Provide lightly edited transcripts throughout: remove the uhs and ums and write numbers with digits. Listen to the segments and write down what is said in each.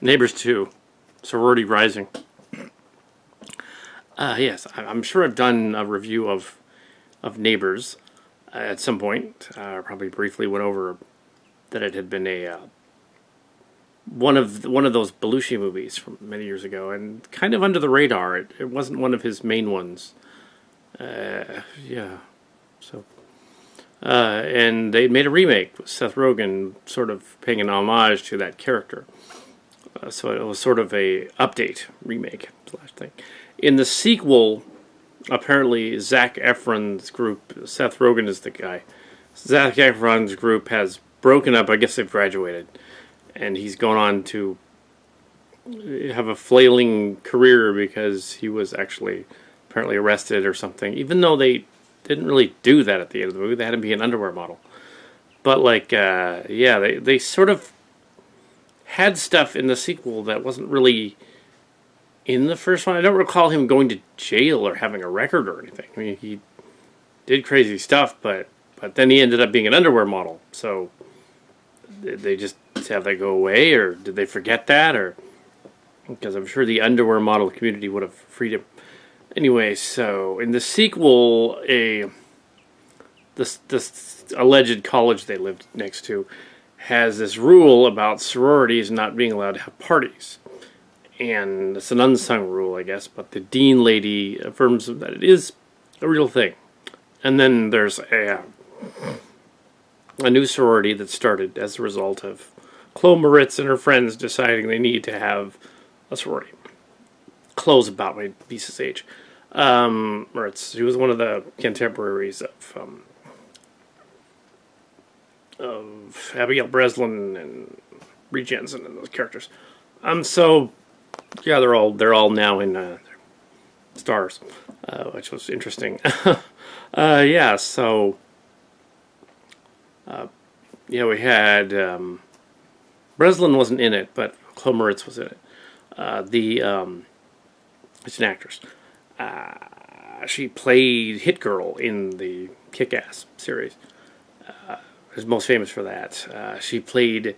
Neighbors 2, Sorority Rising. Yes, I'm sure I've done a review of Neighbors at some point. Probably briefly went over that it had been a one of those Belushi movies from many years ago, and kind of under the radar. It wasn't one of his main ones. Yeah, so and they made a remake with Seth Rogen, sort of paying an homage to that character. So it was sort of a update remake slash thing. In the sequel, apparently Zac Efron's group, Seth Rogen is the guy. Zac Efron's group has broken up. I guess they've graduated, and he's gone on to have a flailing career because he was actually apparently arrested or something. Even though they didn't really do that at the end of the movie, they had him be an underwear model. But like, yeah, they sort of had stuff in the sequel that wasn't really in the first one. I don't recall him going to jail or having a record or anything. I mean, he did crazy stuff, but then he ended up being an underwear model. So did they just have that go away, or did they forget that? Or because I'm sure the underwear model community would have freed him. Anyway, so in the sequel, this alleged college they lived next to has this rule about sororities not being allowed to have parties. And it's an unsung rule, I guess, but the dean lady affirms that it is a real thing. And then there's a new sorority that started as a result of Chloe Moretz and her friends deciding they need to have a sorority. Chloe's about my niece's age. Moretz, she was one of the contemporaries of Abigail Breslin and Reed Jensen and those characters. So yeah, they're all now in Stars, which was interesting. Yeah, so yeah, we had Breslin wasn't in it, but Chloe Moretz was in it. It's an actress. She played Hit Girl in the Kick-Ass series. Is most famous for that. She played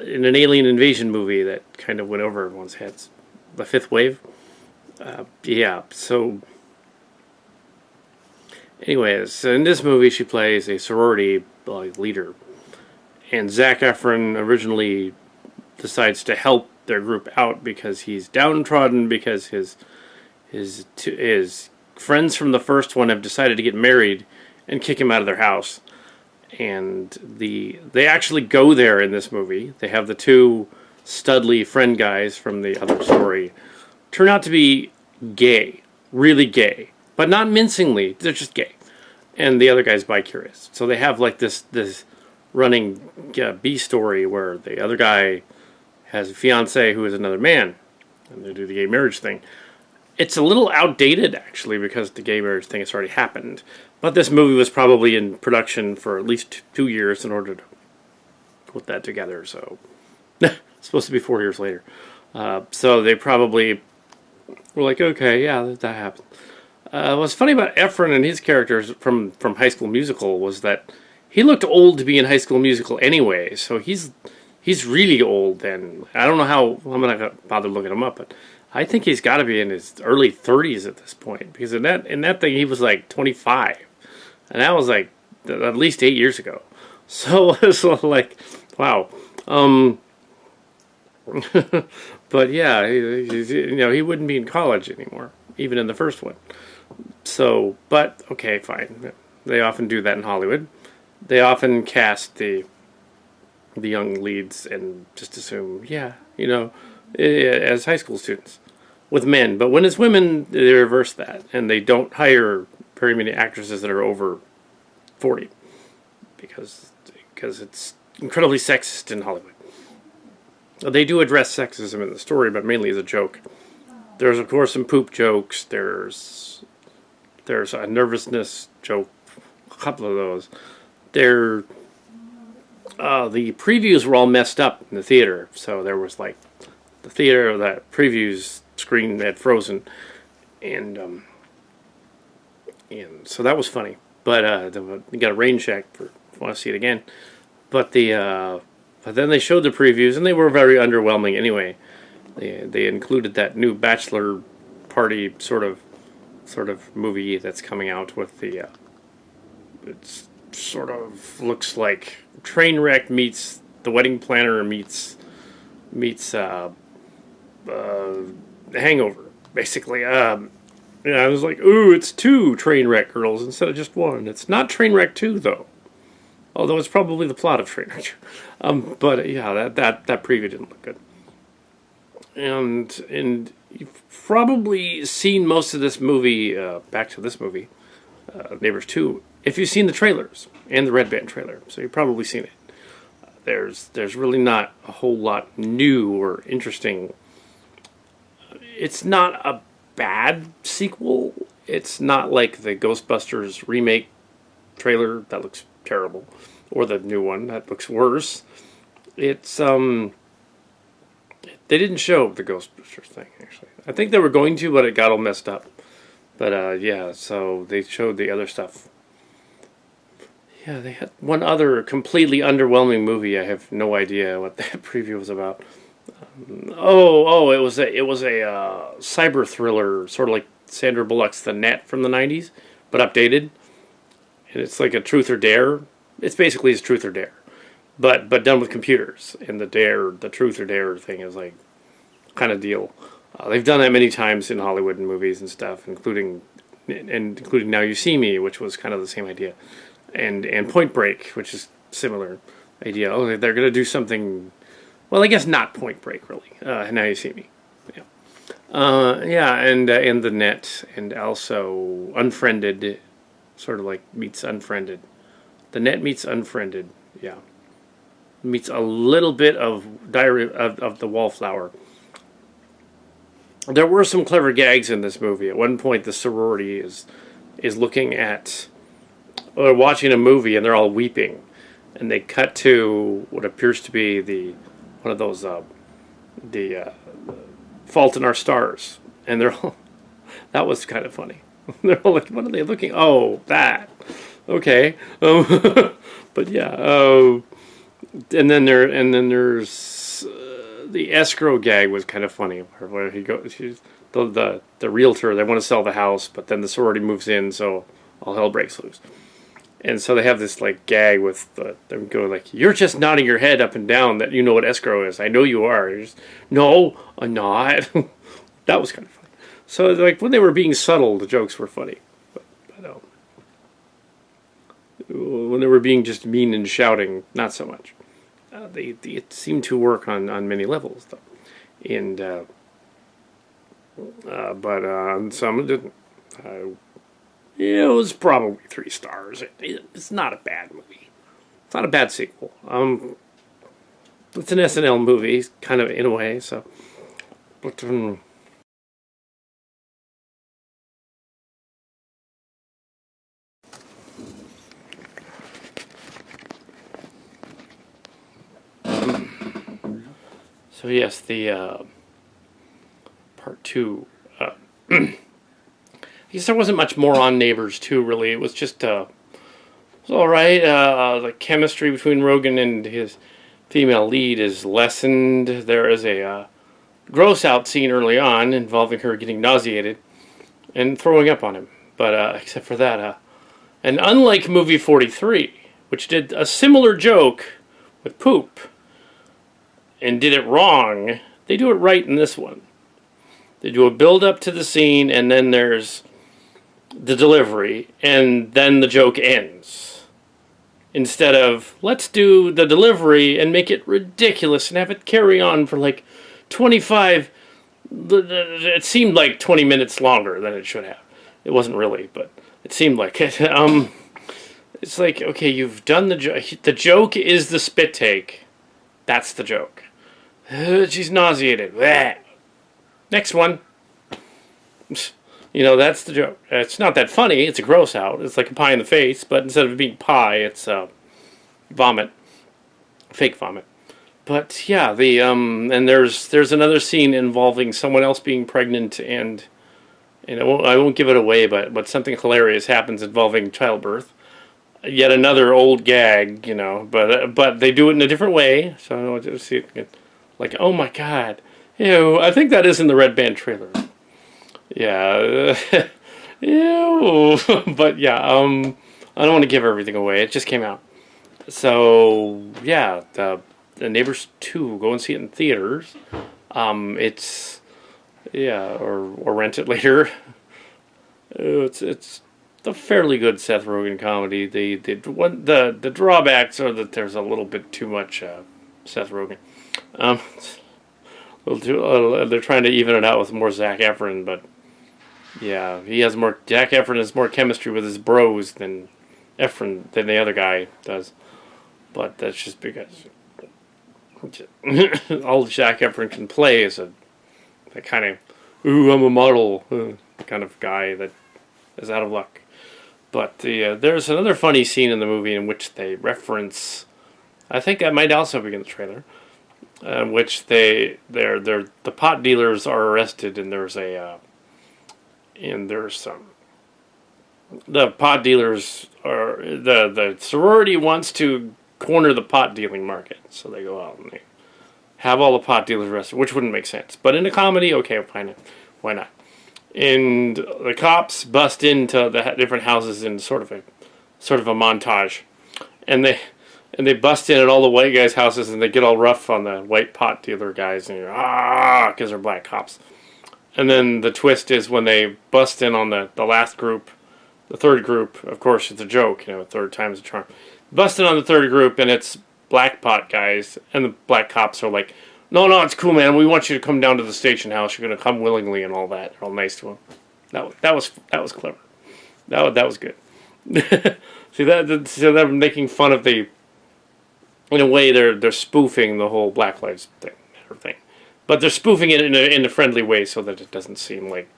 in an alien invasion movie that kind of went over everyone's heads, The Fifth Wave. Yeah, so anyways, in this movie she plays a sorority leader, and Zac Efron originally decides to help their group out because he's downtrodden, because his friends from the first one have decided to get married and kick him out of their house. And they actually go there in this movie. They have the two studly friend guys from the other story turn out to be gay, really gay, but not mincingly. They're just gay, and the other guy's bi-curious. So they have like this running B story where the other guy has a fiance who is another man, and they do the gay marriage thing. It's a little outdated, actually, because the gay marriage thing has already happened. But this movie was probably in production for at least 2 years in order to put that together. So it's supposed to be 4 years later. So they probably were like, okay, yeah, that happened. What's funny about Efron and his characters from High School Musical was that he looked old to be in High School Musical anyway. So he's really old then. I don't know how, I'm not going to bother looking him up, but I think he's got to be in his early 30s at this point, because in that thing he was like 25, and that was like at least 8 years ago. So it's like, wow. But yeah, he wouldn't be in college anymore, even in the first one. So, but okay, fine. They often do that in Hollywood. They often cast the young leads and just assume, yeah, as high school students with men. But when it's women, they reverse that, and they don't hire very many actresses that are over 40 because it's incredibly sexist in Hollywood. They do address sexism in the story, but mainly as a joke. There's of course some poop jokes. There's a nervousness joke, a couple of those. The previews were all messed up in the theater, so there was like the theater that previews screen had frozen, and so that was funny. But you got a rain check for if you want to see it again. But the But then they showed the previews, and they were very underwhelming anyway. They included that new bachelor party sort of movie that's coming out with the it's sort of looks like Trainwreck meets The Wedding Planner meets Hangover, basically. I was like, ooh, it's 2 Trainwreck girls instead of just 1. It's not Trainwreck 2 though, although it's probably the plot of Trainwreck. But yeah, that preview didn't look good. And you've probably seen most of this movie. Back to this movie, Neighbors 2. If you've seen the trailers and the Red Band trailer, so you've probably seen it. There's really not a whole lot new or interesting. It's not a bad sequel. It's not like the Ghostbusters remake trailer that looks terrible, or the new one that looks worse. It's they didn't show the Ghostbusters thing, actually. I think they were going to, but it got all messed up. But yeah, so they showed the other stuff. Yeah, they had one other completely underwhelming movie. I have no idea what that preview was about. It was a cyber thriller, sort of like Sandra Bullock's The Net from the '90s, but updated. And it's like a Truth or Dare. It's basically his Truth or Dare, but done with computers. And the Truth or Dare thing is like kind of deal. They've done that many times in Hollywood and movies and stuff, including Now You See Me, which was kind of the same idea, and Point Break, which is similar idea. Oh, they're going to do something. Well, I guess not Point Break, really. Now You See Me. Yeah. And The Net, and also Unfriended, sort of like meets Unfriended. The Net meets Unfriended, yeah. Meets a little bit of Diary of the Wallflower. There were some clever gags in this movie. At one point, the sorority is looking at, or watching a movie, and they're all weeping, and they cut to what appears to be one of those Fault in Our Stars, and they're all, that was kind of funny. They're all like, what are they looking? Oh, that. Okay. But yeah. And then there's the escrow gag was kind of funny, where he goes, the realtor. They want to sell the house, but then the sorority moves in, so all hell breaks loose. And so they have this like gag with them going like, "You're just nodding your head up and down that you know what escrow is. I know you are." You're just, "No, I'm not." That was kind of funny. So like when they were being subtle, the jokes were funny. But when they were being just mean and shouting, not so much. It seemed to work on many levels, though. And but on some it didn't. It was probably 3 stars. It's not a bad movie. It's not a bad sequel. It's an SNL movie, kind of in a way. So, but so yes, the part 2. I guess there wasn't much more on Neighbors 2, really. It was just, it was alright. The chemistry between Rogan and his female lead is lessened. There is a gross out scene early on involving her getting nauseated and throwing up on him. But except for that, and unlike movie 43, which did a similar joke with poop and did it wrong, they do it right in this one. They do a build up to the scene, and then there's the delivery, and then the joke ends. Instead of, let's do the delivery and make it ridiculous and have it carry on for like 25, it seemed like 20 minutes longer than it should have. It wasn't really, but it seemed like it. It's like, okay, you've done the joke. The joke is the spit take. That's the joke. She's nauseated. Blech. Next one. You know, that's the joke. It's not that funny. It's a gross out. It's like a pie in the face, but instead of being pie, it's vomit. Fake vomit. But yeah, and there's another scene involving someone else being pregnant, and I won't give it away, but something hilarious happens involving childbirth. yet another old gag, you know. But they do it in a different way. So I want to see it. Like, oh my god, ew! I think that is in the Red Band trailer. Yeah, ew. But yeah, I don't want to give everything away. It just came out. So yeah, the Neighbors 2. Go and see it in theaters. It's yeah, or rent it later. It's a fairly good Seth Rogen comedy. The drawbacks are that there's a little bit too much Seth Rogen. Um, they're trying to even it out with more Zac Efron, but yeah, he has more. Zac Efron has more chemistry with his bros than the other guy does. But that's just because all Zac Efron can play is that kind of "ooh, I'm a model" kind of guy that is out of luck. But there's another funny scene in the movie in which they reference. I think that might also be in the trailer, in which the pot dealers are arrested, and there's some. The pot dealers are the sorority wants to corner the pot dealing market, so they go out and they have all the pot dealers arrested, which wouldn't make sense. But in a comedy, okay, fine, why not? And the cops bust into the different houses in sort of a montage, and they bust in at all the white guys' houses, and they get all rough on the white pot dealer guys, and because they're black cops. And then the twist is when they bust in on the last group, the third group. Of course, it's a joke, you know. Third time's a charm. Bust in on the third group, and it's black pot guys, and the black cops are like, no, it's cool, man. We want you to come down to the station house. You're gonna come willingly and all that. They're all nice to him. That was clever. That was good. See so they're making fun of in a way they're spoofing the whole Black Lives thing, but they're spoofing it in a friendly way so that it doesn't seem like,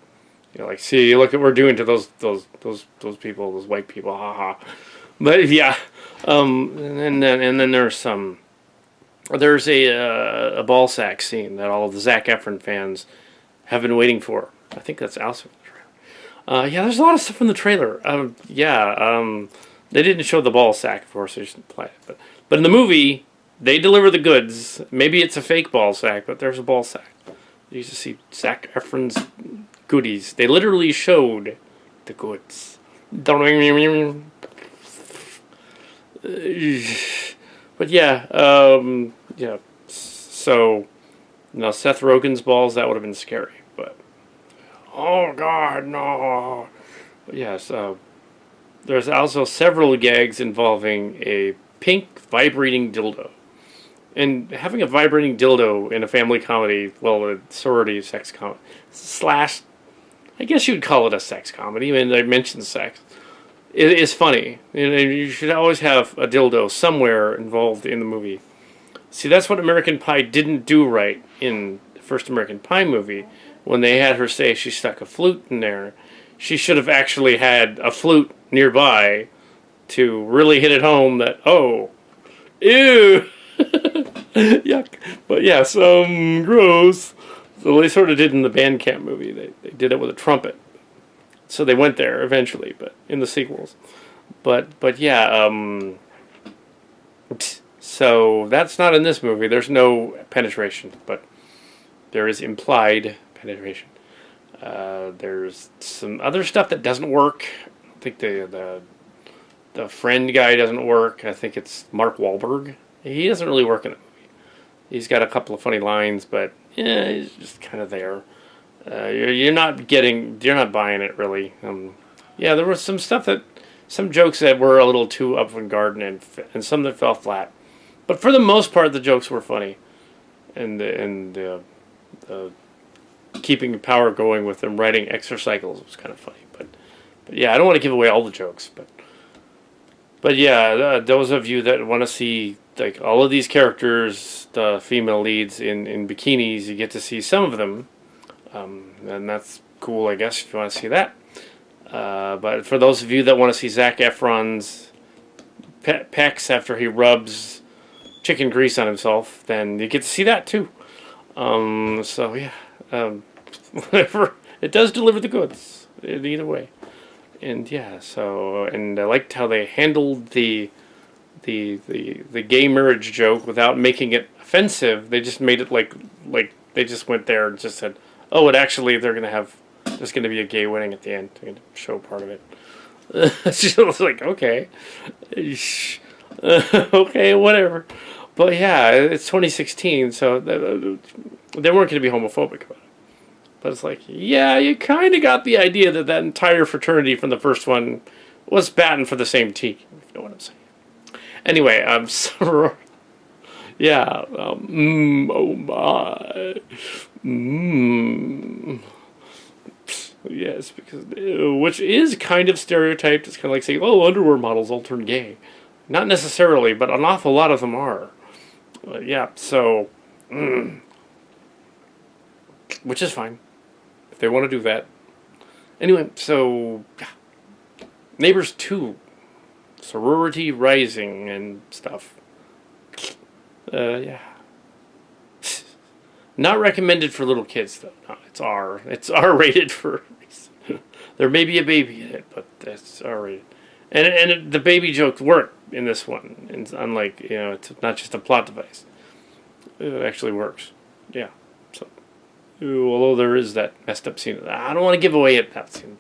you know, like, see, look at what we're doing to those people, those white people, haha. But yeah, and then there's a ball sack scene that all of the Zac Efron fans have been waiting for. I think that's also in the trailer. Yeah, there's a lot of stuff in the trailer. They didn't show the ball sack, of course, they just implied it. But in the movie, they deliver the goods. Maybe it's a fake ball sack, but there's a ball sack. You used to see Zac Efron's goodies. They literally showed the goods. But yeah, yeah. So, now Seth Rogen's balls, that would have been scary. But oh god, no. But yes, there's also several gags involving a pink vibrating dildo. And having a vibrating dildo in a family comedy, well, a sorority sex comedy, slash, I guess you'd call it a sex comedy. I mean, they mention sex. It is funny. You should always have a dildo somewhere involved in the movie. See, that's what American Pie didn't do right in the first American Pie movie. When they had her say she stuck a flute in there, she should have actually had a flute nearby to really hit it home that, oh, ew, yuck. But yes, gross. So they sort of did in the Bandcamp movie. They did it with a trumpet. So they went there eventually, but in the sequels. But yeah, so that's not in this movie. There's no penetration, but there is implied penetration. There's some other stuff that doesn't work. I think the friend guy doesn't work. I think it's Mark Wahlberg. He doesn't really work in it. He's got a couple of funny lines, but yeah, he's just kind of there. You're not buying it really. Yeah, there was some jokes that were a little too avant-garde and some that fell flat. But for the most part, the jokes were funny, and keeping power going with them writing exercycles was kind of funny. But yeah, I don't want to give away all the jokes, but yeah, those of you that want to see like all of these characters, the female leads in bikinis, you get to see some of them. And that's cool, I guess, if you want to see that. But for those of you that want to see Zac Efron's pecs after he rubs chicken grease on himself, then you get to see that too. So yeah, whatever. It does deliver the goods, either way. And yeah, so, and I liked how they handled the gay marriage joke without making it offensive. They just made it like they just went there and just said, "Oh, and actually, there's going to be a gay wedding at the end to show part of it." She was like, "Okay, okay, whatever." But yeah, it's 2016, so they weren't going to be homophobic about it. But it's like, yeah, you kind of got the idea that that entire fraternity from the first one was batting for the same team. If you know what I'm saying. Anyway, soror. Yeah. Oh my. Yes, because which is kind of stereotyped. It's kind of like saying, "Oh, underwear models all turn gay." Not necessarily, but an awful lot of them are. Yeah. So, which is fine if they want to do that. Anyway, so yeah. Neighbors 2, sorority rising and stuff. Yeah. Not recommended for little kids though. No, it's R rated for a reason. There may be a baby in it, but it's R rated. And the baby jokes work in this one. And unlike, it's not just a plot device. It actually works. Yeah. So, although there is that messed up scene. I don't want to give away that scene.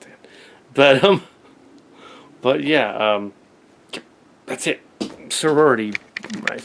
But yeah, that's it. Sorority rising.